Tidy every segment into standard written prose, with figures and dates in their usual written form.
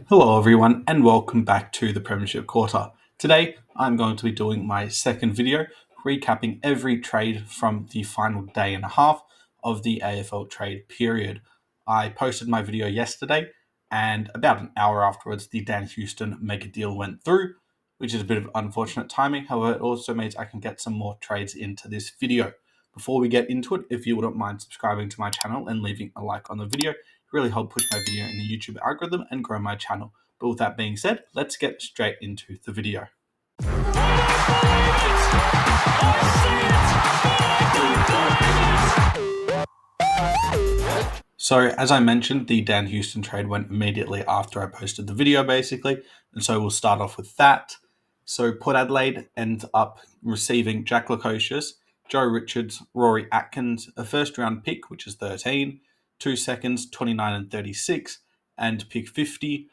Hello, everyone, and welcome back to the Premiership Quarter. Today, I'm going to be doing my second video, recapping every trade from the final day and a half of the AFL trade period. I posted my video yesterday, and about an hour afterwards, the Dan Houston mega deal went through, which is a bit of unfortunate timing. However, it also means I can get some more trades into this video. Before we get into it, if you wouldn't mind subscribing to my channel and leaving a like on the video, really help push my video in the YouTube algorithm and grow my channel. But with that being said, let's get straight into the video. So as I mentioned, the Dan Houston trade went immediately after I posted the video, basically. And so we'll start off with that. So Port Adelaide ends up receiving Jack Lukosius, Joe Richards, Rory Atkins, a first round pick, which is 13, 2 seconds, 29 and 36, and pick 50,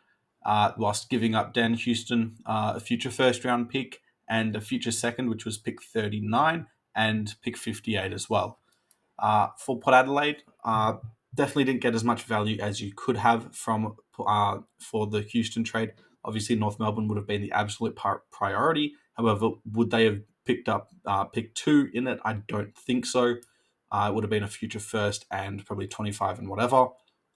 whilst giving up Dan Houston a future first round pick and a future second, which was pick 39, and pick 58 as well. For Port Adelaide, definitely didn't get as much value as you could have from for the Houston trade. Obviously, North Melbourne would have been the absolute priority. However, would they have picked up pick 2 in it? I don't think so. It would have been a future first and probably 25 and whatever.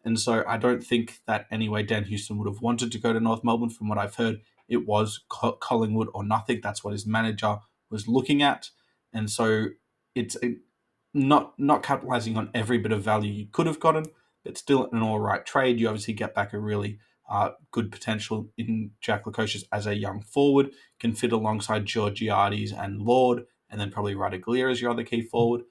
And so I don't think that anyway Dan Houston would have wanted to go to North Melbourne. From what I've heard, it was Collingwood or nothing. That's what his manager was looking at. And so it's not capitalizing on every bit of value you could have gotten, but still an all right trade. You obviously get back a really good potential in Jack Lukosius as a young forward, can fit alongside Georgiades and Lord, and then probably Radaglia as your other key forward.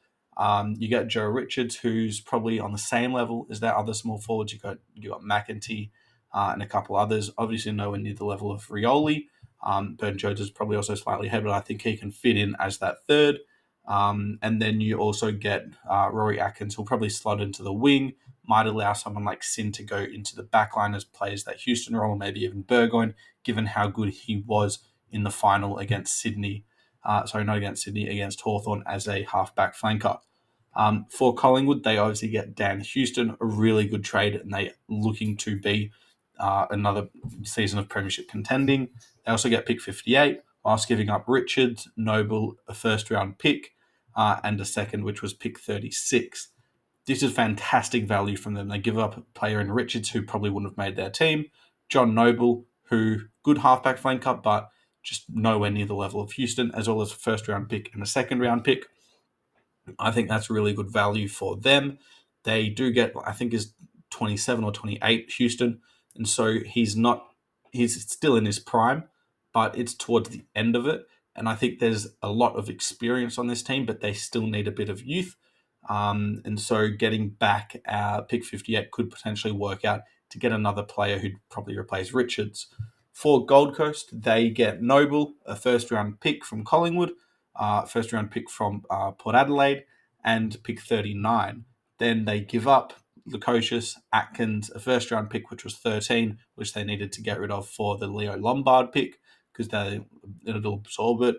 You get Joe Richards, who's probably on the same level as that other small forwards. You got McEntee and a couple others. Obviously, nowhere near the level of Rioli. Burn Jones is probably also slightly ahead, but I think he can fit in as that third. And then you also get Rory Atkins, who'll probably slot into the wing, might allow someone like Sin to go into the backline as plays that Houston role, or maybe even Burgoyne, given how good he was in the final against Sydney. Not against Sydney, against Hawthorn as a halfback flanker. For Collingwood, they obviously get Dan Houston, a really good trade, and they're looking to be another season of premiership contending. They also get pick 58, whilst giving up Richards, Noble, a first-round pick, and a second, which was pick 36. This is fantastic value from them. They give up a player in Richards who probably wouldn't have made their team, John Noble, who good halfback flanker, but just nowhere near the level of Houston, as well as a first-round pick and a second-round pick. I think that's really good value for them. They do get, I think, is 27 or 28 Houston, and so he's still in his prime, but it's towards the end of it. And I think there's a lot of experience on this team, but they still need a bit of youth. And so getting back pick 58 could potentially work out to get another player who'd probably replace Richards. For Gold Coast, they get Noble, a first round pick from Collingwood, first round pick from Port Adelaide, and pick 39. Then they give up Lukosius, Atkins, a first round pick, which was 13, which they needed to get rid of for the Leo Lombard pick because it'll absorb it.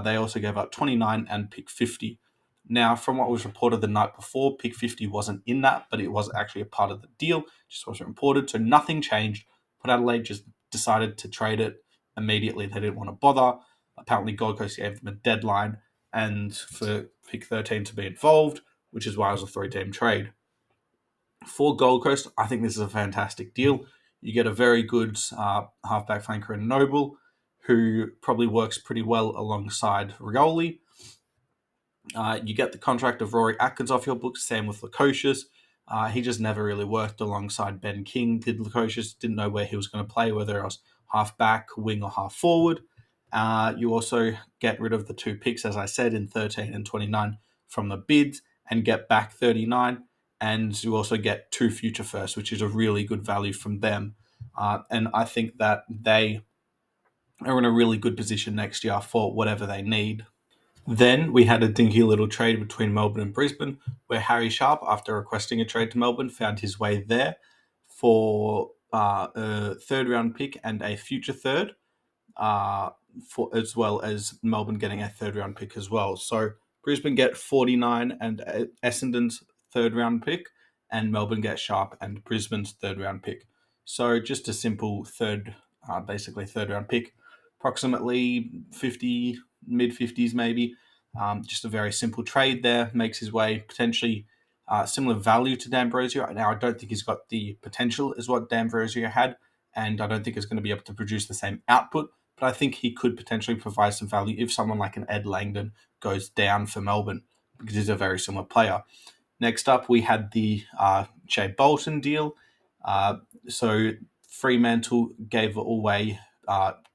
They also gave up 29 and pick 50. Now, from what was reported the night before, pick 50 wasn't in that, but it was actually a part of the deal, just wasn't reported. So nothing changed. Port Adelaide just decided to trade it immediately. They didn't want to bother. Apparently, Gold Coast gave them a deadline and for pick 13 to be involved, which is why it was a 3-team trade. For Gold Coast, I think this is a fantastic deal. You get a very good halfback flanker in Noble, who probably works pretty well alongside Rioli. You get the contract of Rory Atkins off your books, same with Lukosius. He just never really worked alongside Ben King. Did Lukosius, didn't know where he was going to play, whether it was half back, wing, or half forward. You also get rid of the 2 picks, as I said, in 13 and 29 from the bids and get back 39. And you also get 2 future firsts, which is a really good value from them. And I think that they are in a really good position next year for whatever they need. Then we had a dinky little trade between Melbourne and Brisbane, where Harry Sharp, after requesting a trade to Melbourne, found his way there for a third-round pick and a future third, as well as Melbourne getting a third-round pick as well. So Brisbane get 49 and Essendon's third-round pick, and Melbourne get Sharp and Brisbane's third-round pick. So just a simple basically third round pick, approximately 50, mid 50s maybe. Just a very simple trade there. Makes his way potentially similar value to D'Ambrosio. Now, I don't think he's got the potential as what D'Ambrosio had, and I don't think he's going to be able to produce the same output, but I think he could potentially provide some value if someone like an Ed Langdon goes down for Melbourne, because he's a very similar player. Next up, we had the Jay Bolton deal. So Fremantle gave away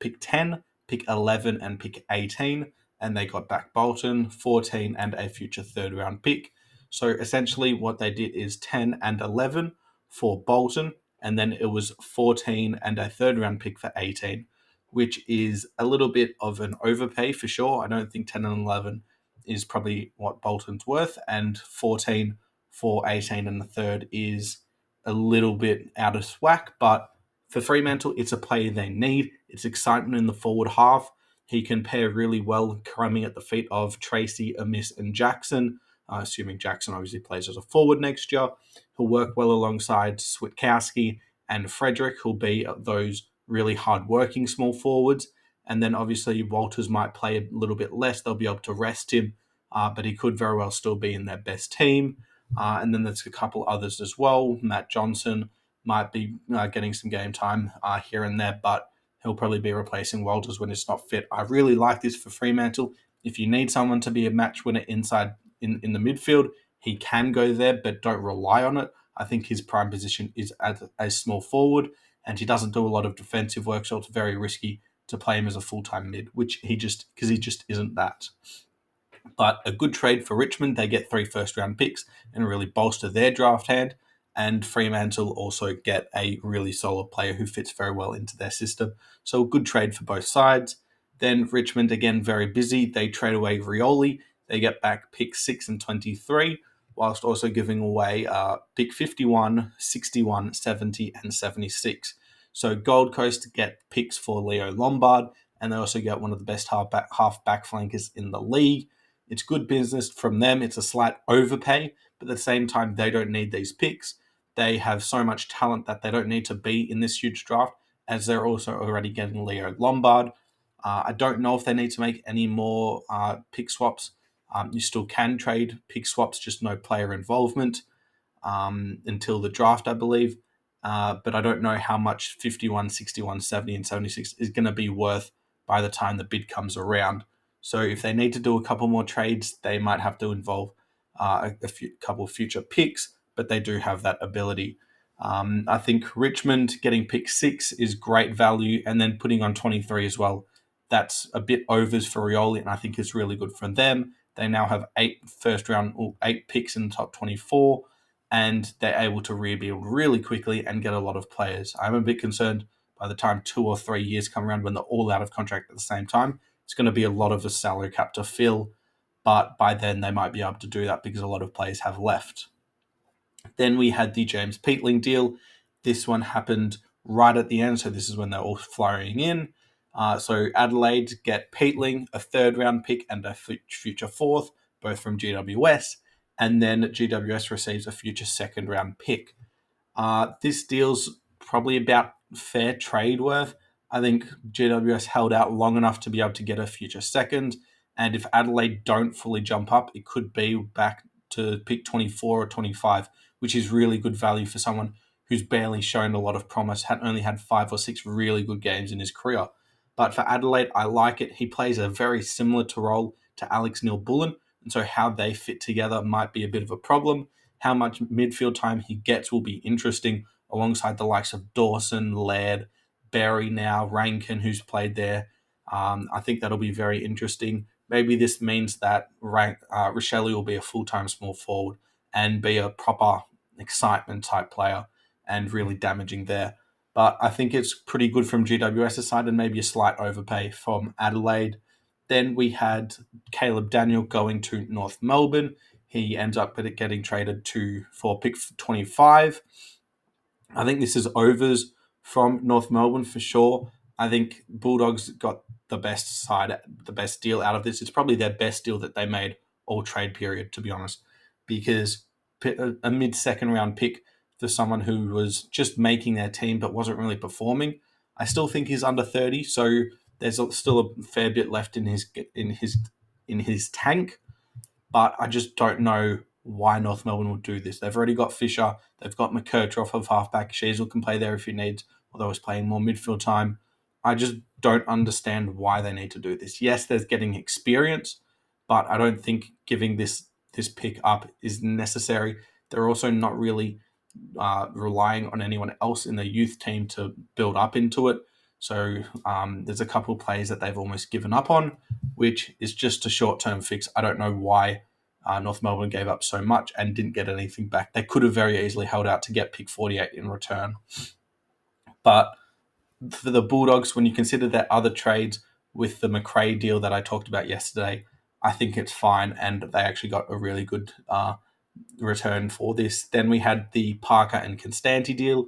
pick 10, pick 11, and pick 18, and they got back Bolton, 14, and a future third round pick. So essentially, what they did is 10 and 11 for Bolton, and then it was 14 and a third round pick for 18, which is a little bit of an overpay for sure. I don't think 10 and 11 is probably what Bolton's worth, and 14 for 18 and the third is a little bit out of whack, but for Fremantle, it's a player they need. It's excitement in the forward half. He can pair really well, coming at the feet of Tracy, Amiss, and Jackson, assuming Jackson obviously plays as a forward next year. He'll work well alongside Switkowski and Frederick, who'll be those really hard-working small forwards. And then obviously Walters might play a little bit less. They'll be able to rest him, but he could very well still be in their best team. And then there's a couple others as well. Matt Johnson might be getting some game time here and there, but he'll probably be replacing Walters when it's not fit. I really like this for Fremantle. If you need someone to be a match winner inside in the midfield, he can go there, but don't rely on it. I think his prime position is as a small forward, and he doesn't do a lot of defensive work, so it's very risky to play him as a full-time mid, which he just isn't that. But a good trade for Richmond. They get 3 first-round picks and really bolster their draft hand. And Fremantle also get a really solid player who fits very well into their system. So a good trade for both sides. Then Richmond, again, very busy. They trade away Rioli. They get back pick 6 and 23, whilst also giving away pick 51, 61, 70, and 76. So Gold Coast get picks for Leo Lombard, and they also get one of the best half back flankers in the league. It's good business from them. It's a slight overpay, but at the same time, they don't need these picks. They have so much talent that they don't need to be in this huge draft, as they're also already getting Leo Lombard. I don't know if they need to make any more pick swaps. You still can trade pick swaps, just no player involvement until the draft, I believe. But I don't know how much 51, 61, 70, and 76 is going to be worth by the time the bid comes around. So if they need to do a couple more trades, they might have to involve couple of future picks, but they do have that ability. I think Richmond getting pick 6 is great value, and then putting on 23 as well. That's a bit overs for Rioli, and I think it's really good for them. They now have 8 picks in the top 24, and they're able to rebuild really quickly and get a lot of players. I'm a bit concerned by the time 2 or 3 years come around when they're all out of contract at the same time. It's going to be a lot of a salary cap to fill, but by then they might be able to do that because a lot of players have left. Then we had the James Peatling deal. This one happened right at the end, so this is when they're all flying in. So Adelaide get Peatling, a third round pick, and a future fourth, both from GWS, and then GWS receives a future second round pick. This deal's probably about fair trade worth. I think GWS held out long enough to be able to get a future second, and if Adelaide don't fully jump up, it could be back to pick 24 or 25, which is really good value for someone who's barely shown a lot of promise, had only had 5 or 6 really good games in his career. But for Adelaide, I like it. He plays a very similar role to Alex Neil-Bullen, and so how they fit together might be a bit of a problem. How much midfield time he gets will be interesting, alongside the likes of Dawson, Laird, Berry now, Rankin, who's played there. I think that'll be very interesting. Maybe this means that Rochelle will be a full-time small forward and be a proper excitement type player and really damaging there. But I think it's pretty good from GWS's side and maybe a slight overpay from Adelaide. Then we had Caleb Daniel going to North Melbourne. He ends up getting traded for pick 25. I think this is overs from North Melbourne for sure. I think Bulldogs got the best deal out of this. It's probably their best deal that they made all trade period, to be honest, because a mid-second round pick for someone who was just making their team but wasn't really performing. I still think he's under 30, so there's still a fair bit left in his tank. But I just don't know why North Melbourne would do this. They've already got Fisher, they've got McKertroff of halfback. Sheasel can play there if he needs, although he's playing more midfield time. I just don't understand why they need to do this. Yes, there's getting experience, but I don't think giving this pick up is necessary. They're also not really relying on anyone else in the youth team to build up into it. So there's a couple of plays that they've almost given up on, which is just a short-term fix. I don't know why North Melbourne gave up so much and didn't get anything back. They could have very easily held out to get pick 48 in return. But for the Bulldogs, when you consider their other trades with the McRae deal that I talked about yesterday, I think it's fine, and they actually got a really good return for this. Then we had the Parker and Constanti deal.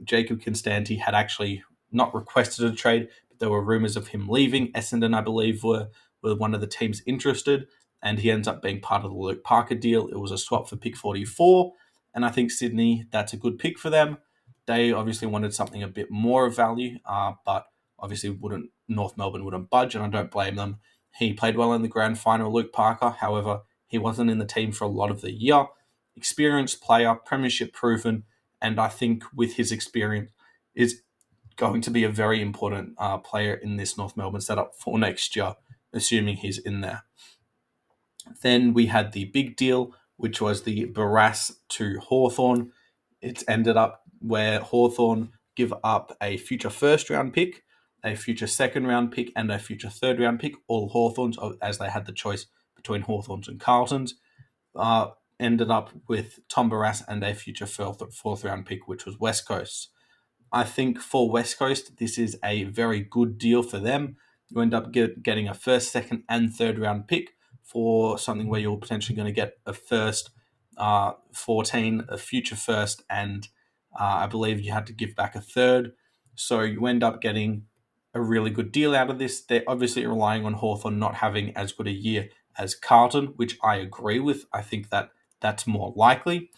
Jacob Constanti had actually not requested a trade, but there were rumours of him leaving. Essendon, I believe, were one of the teams interested, and he ends up being part of the Luke Parker deal. It was a swap for pick 44, and I think Sydney, that's a good pick for them. They obviously wanted something a bit more of value, but obviously North Melbourne wouldn't budge, and I don't blame them. He played well in the grand final, Luke Parker. However, he wasn't in the team for a lot of the year. Experienced player, premiership proven, and I think with his experience is going to be a very important player in this North Melbourne setup for next year, assuming he's in there. Then we had the big deal, which was the Barras to Hawthorn. It's ended up where Hawthorn give up a future first round pick, a future second round pick, and a future third round pick, all Hawthorns, as they had the choice between Hawthorns and Carltons. Ended up with Tom Barras and a future fourth round pick, which was West Coast. I think for West Coast, this is a very good deal for them. You end up getting a first, second, and third round pick for something where you're potentially going to get a first, 14, a future first, and I believe you had to give back a third. So you end up getting a really good deal out of this. They're obviously relying on Hawthorn not having as good a year as Carlton, which I agree with. I think that's more likely.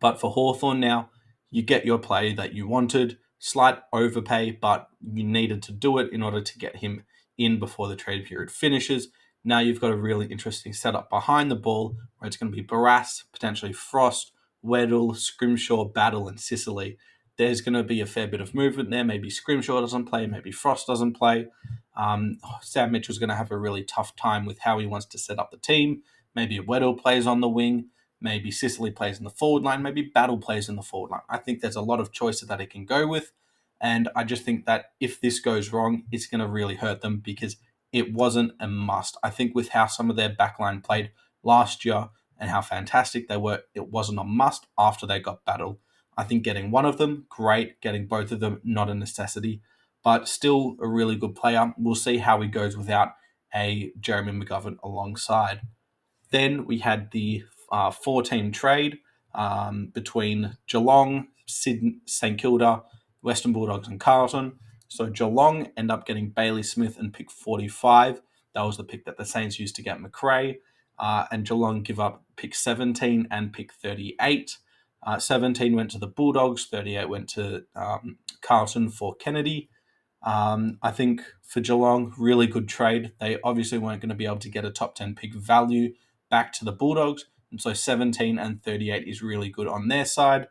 But for Hawthorn now, you get your play that you wanted. Slight overpay, but you needed to do it in order to get him in before the trade period finishes. Now you've got a really interesting setup behind the ball where it's going to be Barras, potentially Frost, Weddle, Scrimshaw, Battle, and Sicily. There's going to be a fair bit of movement there. Maybe Scrimshaw doesn't play, maybe Frost doesn't play. Sam Mitchell's going to have a really tough time with how he wants to set up the team. Maybe Weddle plays on the wing. Maybe Sicily plays in the forward line. Maybe Battle plays in the forward line. I think there's a lot of choices that it can go with. And I just think that if this goes wrong, it's going to really hurt them because it wasn't a must. I think with how some of their backline played last year and how fantastic they were, it wasn't a must after they got Battle. I think getting one of them, great. Getting both of them, not a necessity. But still a really good player. We'll see how he goes without a Jeremy McGovern alongside. Then we had the 4-team trade between Geelong, Sydney, St Kilda, Western Bulldogs, and Carlton. So Geelong end up getting Bailey Smith and pick 45. That was the pick that the Saints used to get McRae. And Geelong give up pick 17 and pick 38. 17 went to the Bulldogs, 38 went to Carlton for Kennedy. I think for Geelong, really good trade. They obviously weren't going to be able to get a top 10 pick value back to the Bulldogs. And so 17 and 38 is really good on their side.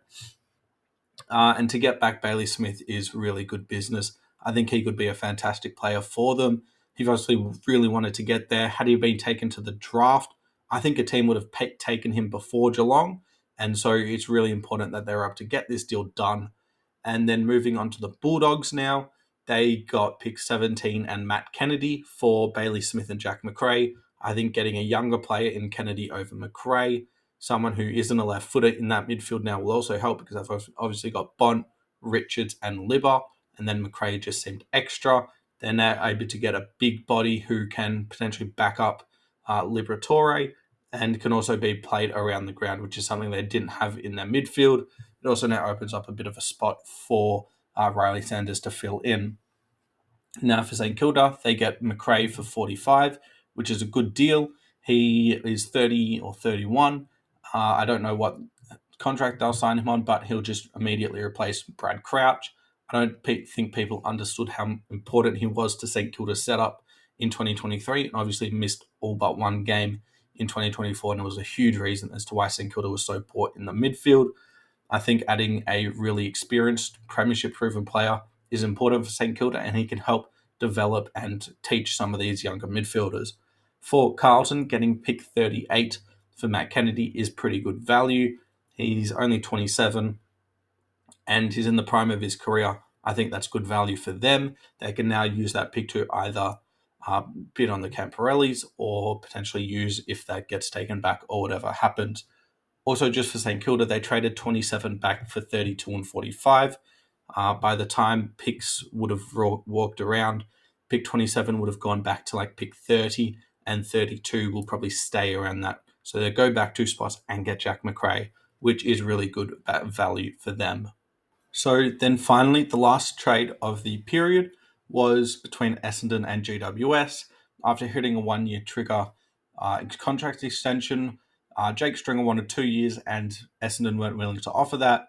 And to get back Bailey Smith is really good business. I think he could be a fantastic player for them. He obviously really wanted to get there. Had he been taken to the draft, I think a team would have taken him before Geelong. And so it's really important that they're able to get this deal done. And then moving on to the Bulldogs now, they got pick 17 and Matt Kennedy for Bailey Smith and Jack McRae. I think getting a younger player in Kennedy over McRae, someone who isn't a left footer in that midfield now, will also help because I've obviously got Bont, Richards, and Libber, and then McRae just seemed extra. They're now able to get a big body who can potentially back up Liberatore and can also be played around the ground, which is something they didn't have in their midfield. It also now opens up a bit of a spot for Riley Sanders to fill in. Now for St Kilda, they get McRae for 45, which is a good deal. He is 30 or 31. I don't know what contract they'll sign him on, but he'll just immediately replace Brad Crouch. I don't think people understood how important he was to St Kilda's setup in 2023, and obviously missed all but one game in 2024, and it was a huge reason as to why St Kilda was so poor in the midfield. I think adding a really experienced, premiership-proven player is important for St Kilda, and he can help develop and teach some of these younger midfielders. For Carlton, getting pick 38 for Matt Kennedy is pretty good value. He's only 27 and he's in the prime of his career. I think that's good value for them. They can now use that pick to either bid on the Camporellis or potentially use if that gets taken back or whatever happens. Also, just for St Kilda, they traded 27 back for 32 and 45. By the time picks would have walked around, pick 27 would have gone back to like pick 30, and 32 will probably stay around that. So they go back 2 spots and get Jack Macrae, which is really good value for them. So then finally, the last trade of the period was between Essendon and GWS. After hitting a 1-year trigger contract extension, Jake Stringer wanted 2 years and Essendon weren't willing to offer that.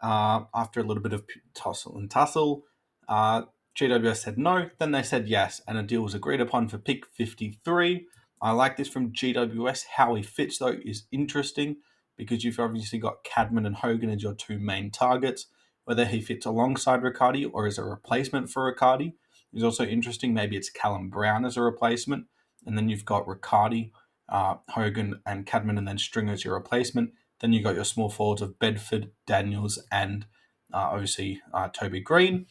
After a little bit of tussle and tussle, GWS said no, then they said yes, and a deal was agreed upon for pick 53. I like this from GWS. How he fits, though, is interesting because you've obviously got Cadman and Hogan as your two main targets. Whether he fits alongside Riccardi or as a replacement for Riccardi is also interesting. Maybe it's Callum Brown as a replacement, and then you've got Riccardi, Hogan, and Cadman, and then Stringer as your replacement. Then you got your small forwards of Bedford, Daniels, and obviously Toby Green.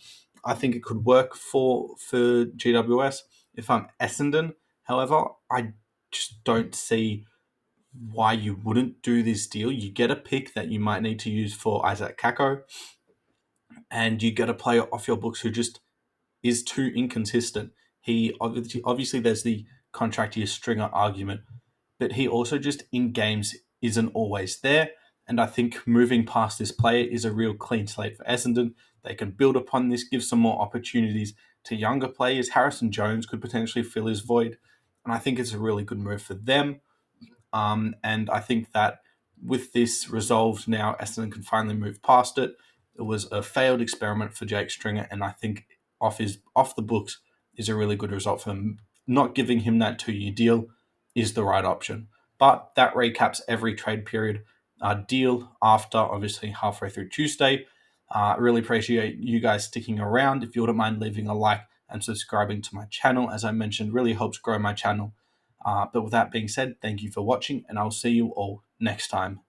I think it could work for GWS. If I'm Essendon, however, I just don't see why you wouldn't do this deal. You get a pick that you might need to use for Isaac Kako, and you get a player off your books who just is too inconsistent. He obviously there's the contract year Stringer argument, but he also just in games isn't always there. And I think moving past this player is a real clean slate for Essendon. They can build upon this, give some more opportunities to younger players. Harrison Jones could potentially fill his void, and I think it's a really good move for them. And I think that with this resolved now, Essendon can finally move past it. It was a failed experiment for Jake Stringer, and I think off the books is a really good result for him. Not giving him that 2-year deal is the right option. But that recaps every trade period deal after obviously halfway through Tuesday. Really appreciate you guys sticking around. If you wouldn't mind leaving a like and subscribing to my channel, as I mentioned, really helps grow my channel. But with that being said, thank you for watching, and I'll see you all next time.